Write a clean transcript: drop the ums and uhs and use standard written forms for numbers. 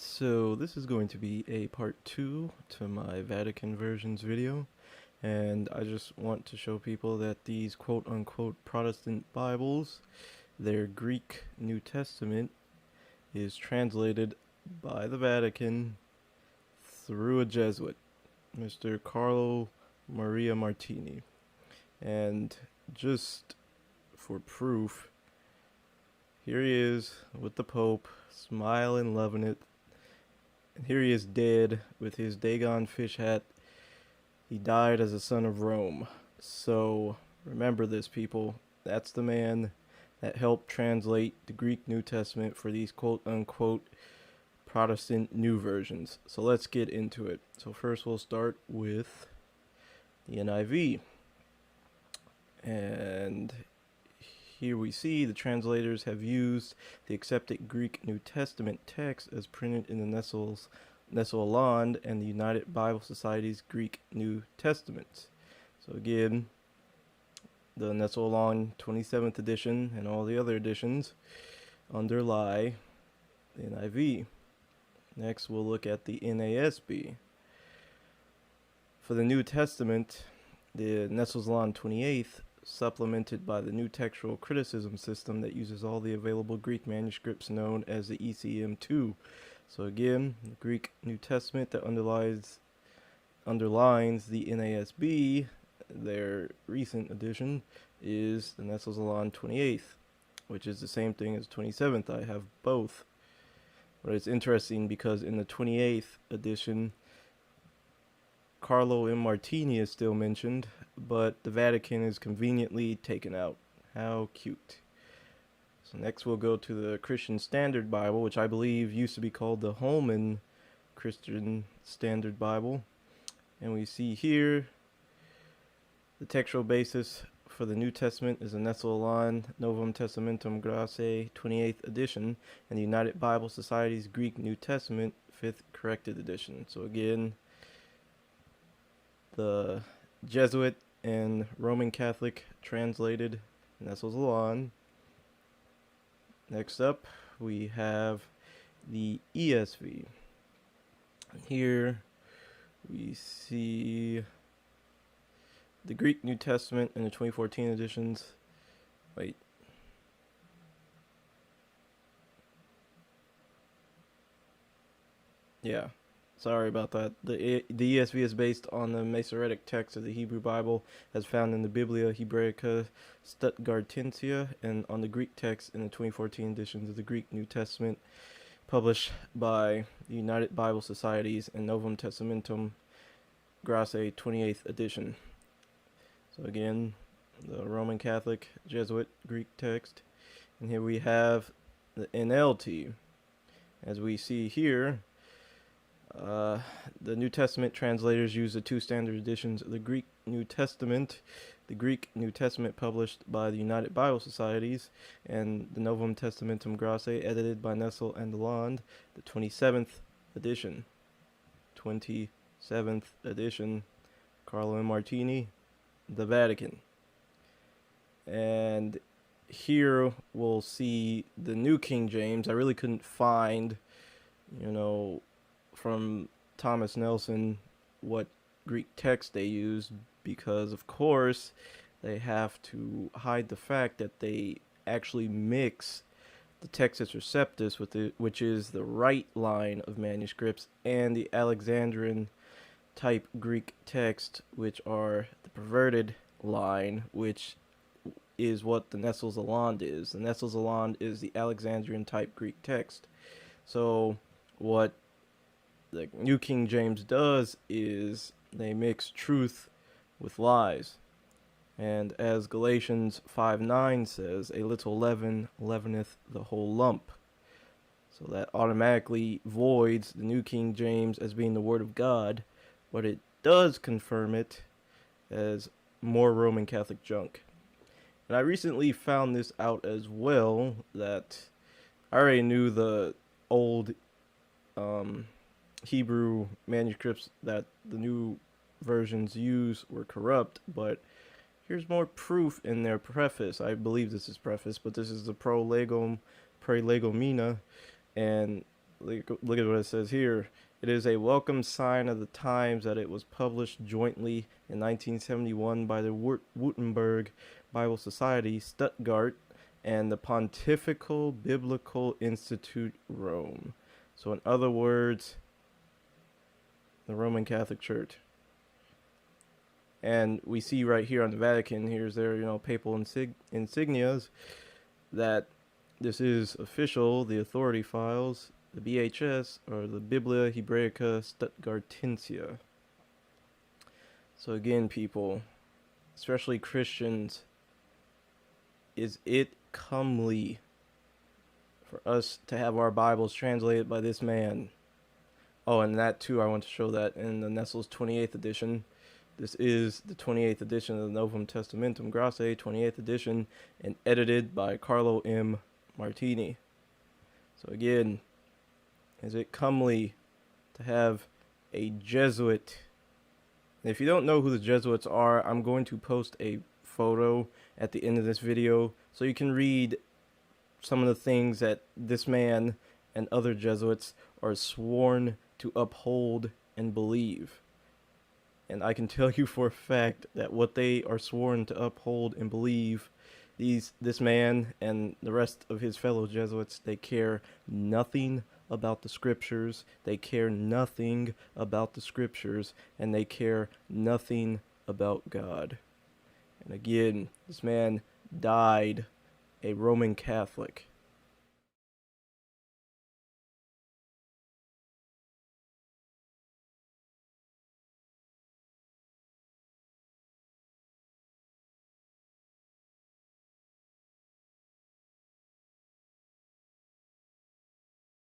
So this is going to be a part 2 to my Vatican versions video, and I just want to show people that these quote-unquote Protestant Bibles, their Greek New Testament, is translated by the Vatican through a Jesuit, Mr. Carlo Maria Martini. And just for proof, here he is with the Pope, smiling, loving it. And here he is dead with his Dagon fish hat. He died as a son of Rome. So remember this, people. That's the man that helped translate the Greek New Testament for these quote-unquote Protestant new versions. So let's get into it. So first we'll start with the NIV. And here we see the translators have used the accepted Greek New Testament text as printed in the Nestle-Aland and the United Bible Society's Greek New Testament. So again, the Nestle-Aland 27th edition and all the other editions underlie the NIV. Next, we'll look at the NASB. For the New Testament, the Nestle-Aland 28th, supplemented by the new textual criticism system that uses all the available Greek manuscripts known as the ECM2. So again, the Greek New Testament that underlines the NASB, their recent edition, is the Nestle-Aland 28th, which is the same thing as 27th. I have both. But it's interesting because in the 28th edition, Carlo M. Martini is still mentioned, but the Vatican is conveniently taken out. How cute. So next we'll go to the Christian Standard Bible, which I believe used to be called the Holman Christian Standard Bible. And we see here the textual basis for the New Testament is the Nestle-Aland Novum Testamentum Grace 28th edition and the United Bible Society's Greek New Testament 5th corrected edition. So again, the Jesuit and Roman Catholic translated Nestle-Aland. Next up, we have the ESV. Here we see the Greek New Testament in the 2014 editions. Wait. Yeah. Sorry about that. The ESV is based on the Masoretic text of the Hebrew Bible as found in the Biblia Hebraica Stuttgartensia and on the Greek text in the 2014 editions of the Greek New Testament published by the United Bible Societies and Novum Testamentum Grace 28th edition. So again, the Roman Catholic Jesuit Greek text. And here we have the NLT. As we see here, the New Testament translators use the two standard editions of the Greek New Testament, the Greek New Testament published by the United Bible Societies, and the Novum Testamentum Grace edited by Nestle-Aland, the 27th edition. 27th edition, Carlo M. Martini, the Vatican. And here we'll see the New King James. I really couldn't find, from Thomas Nelson what Greek text they used because, of course, they have to hide the fact that they actually mix the Textus Receptus with which is the right line of manuscripts, and the Alexandrian type Greek text, which are the perverted line, which is what the Nestle-Aland is. The Nestle-Aland is the Alexandrian type Greek text. So what the New King James does is they mix truth with lies. And as Galatians 5:9 says, a little leaven leaveneth the whole lump. So that automatically voids the New King James as being the Word of God, but it does confirm it as more Roman Catholic junk. And I recently found this out as well, that I already knew the old Hebrew manuscripts that the new versions use were corrupt, but here's more proof in their preface. I believe this is preface, but this is the Pro Legomena, and Look at what it says here. It is a welcome sign of the times that it was published jointly in 1971 by the Württemberg Bible Society, Stuttgart, and the Pontifical Biblical Institute, Rome. So, in other words, the Roman Catholic Church. And we see right here on the Vatican, here's their, papal insignias, that this is official, the authority files, the BHS, or the Biblia Hebraica Stuttgartensia. So again, people, especially Christians, is it comely for us to have our Bibles translated by this man? Oh, and that too, I want to show that in the Nestle's 28th edition. This is the 28th edition of the Novum Testamentum Grasse, 28th edition, and edited by Carlo M. Martini. So again, is it comely to have a Jesuit? And if you don't know who the Jesuits are, I'm going to post a photo at the end of this video so you can read some of the things that this man and other Jesuits are sworn to uphold and believe. And I can tell you for a fact that what they are sworn to uphold and believe, this man and the rest of his fellow Jesuits, they care nothing about the scriptures. They care nothing about the scriptures, and they care nothing about God. And again, this man died a Roman Catholic.